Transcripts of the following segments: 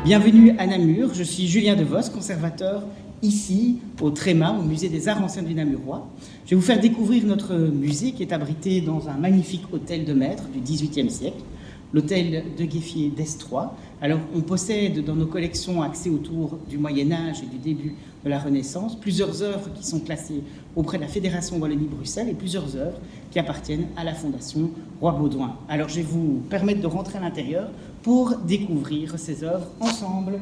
Bienvenue à Namur, je suis Julien Devos, conservateur ici au Tréma, au musée des Arts Anciens du Namurois. Je vais vous faire découvrir notre musée qui est abrité dans un magnifique hôtel de maître du XVIIIe siècle, l'hôtel de Gueffier d'Estroy. Alors on possède dans nos collections axées autour du Moyen-Âge et du début de la Renaissance plusieurs œuvres qui sont classées auprès de la Fédération Wallonie-Bruxelles et plusieurs œuvres qui appartiennent à la Fondation Roi-Baudouin. Alors je vais vous permettre de rentrer à l'intérieur pour découvrir ces œuvres ensemble.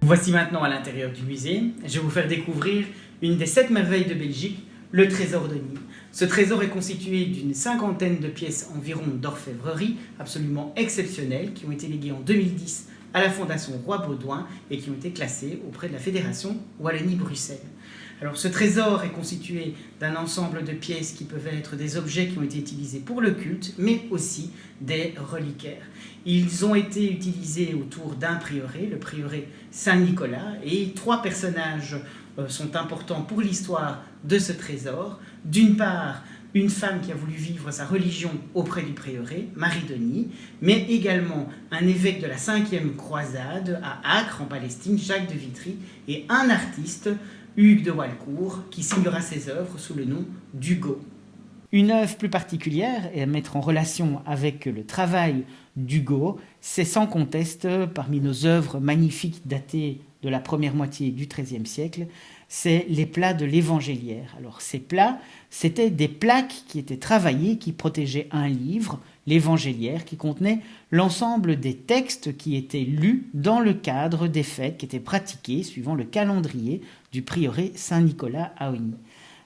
Voici maintenant à l'intérieur du musée. Je vais vous faire découvrir une des 7 merveilles de Belgique, le trésor de Nîmes. Ce trésor est constitué d'une 50aine de pièces environ d'orfèvrerie absolument exceptionnelles qui ont été léguées en 2010 à la Fondation Roi-Baudouin et qui ont été classées auprès de la Fédération Wallonie-Bruxelles. Alors ce trésor est constitué d'un ensemble de pièces qui peuvent être des objets qui ont été utilisés pour le culte, mais aussi des reliquaires. Ils ont été utilisés autour d'un prieuré, le prieuré Saint-Nicolas, et 3 personnages sont importants pour l'histoire de ce trésor. D'une part, une femme qui a voulu vivre sa religion auprès du prieuré, Marie-Denis, mais également un évêque de la 5e croisade à Acre en Palestine, Jacques de Vitry, et un artiste, Hugues de Walcourt, qui signera ses œuvres sous le nom d'Hugo. Une œuvre plus particulière et à mettre en relation avec le travail d'Hugo, c'est sans conteste parmi nos œuvres magnifiques datées de la première moitié du XIIIe siècle, c'est les plats de l'Évangéliaire. Alors ces plats, c'était des plaques qui étaient travaillées, qui protégeaient un livre, l'Évangéliaire, qui contenait l'ensemble des textes qui étaient lus dans le cadre des fêtes qui étaient pratiquées suivant le calendrier du prieuré Saint-Nicolas à Ogny.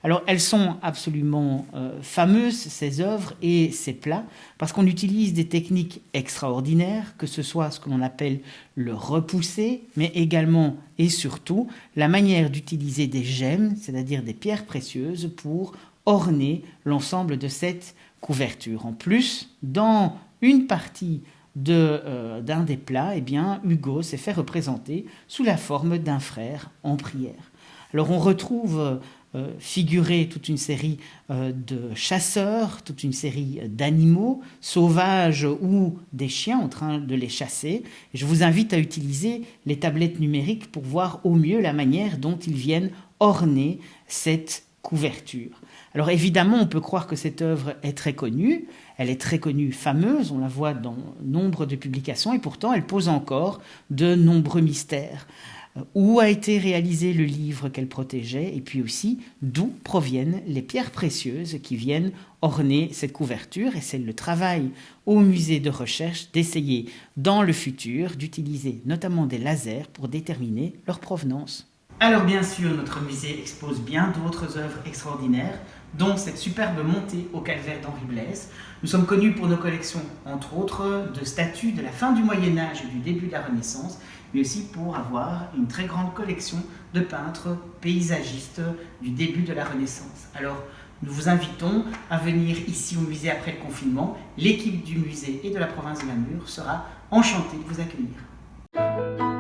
Alors elles sont absolument fameuses, ces œuvres et ces plats, parce qu'on utilise des techniques extraordinaires, que ce soit ce que l'on appelle le repoussé, mais également et surtout la manière d'utiliser des gemmes, c'est-à-dire des pierres précieuses, pour orner l'ensemble de cette couverture. En plus, dans une partie d'un des plats, eh bien, Hugo s'est fait représenter sous la forme d'un frère en prière. Alors on retrouve figurer toute une série de chasseurs, toute une série d'animaux sauvages ou des chiens en train de les chasser. Et je vous invite à utiliser les tablettes numériques pour voir au mieux la manière dont ils viennent orner cette couverture. Alors évidemment, on peut croire que cette œuvre est très connue, elle est très connue, fameuse, on la voit dans nombre de publications et pourtant elle pose encore de nombreux mystères. Où a été réalisé le livre qu'elle protégeait et puis aussi d'où proviennent les pierres précieuses qui viennent orner cette couverture. Et c'est le travail au musée de recherche d'essayer dans le futur d'utiliser notamment des lasers pour déterminer leur provenance. Alors bien sûr, notre musée expose bien d'autres œuvres extraordinaires, dont cette superbe montée au calvaire d'Henri Blaise. Nous sommes connus pour nos collections, entre autres, de statues de la fin du Moyen-Âge et du début de la Renaissance, mais aussi pour avoir une très grande collection de peintres paysagistes du début de la Renaissance. Alors, nous vous invitons à venir ici au musée après le confinement. L'équipe du musée et de la province de Namur sera enchantée de vous accueillir.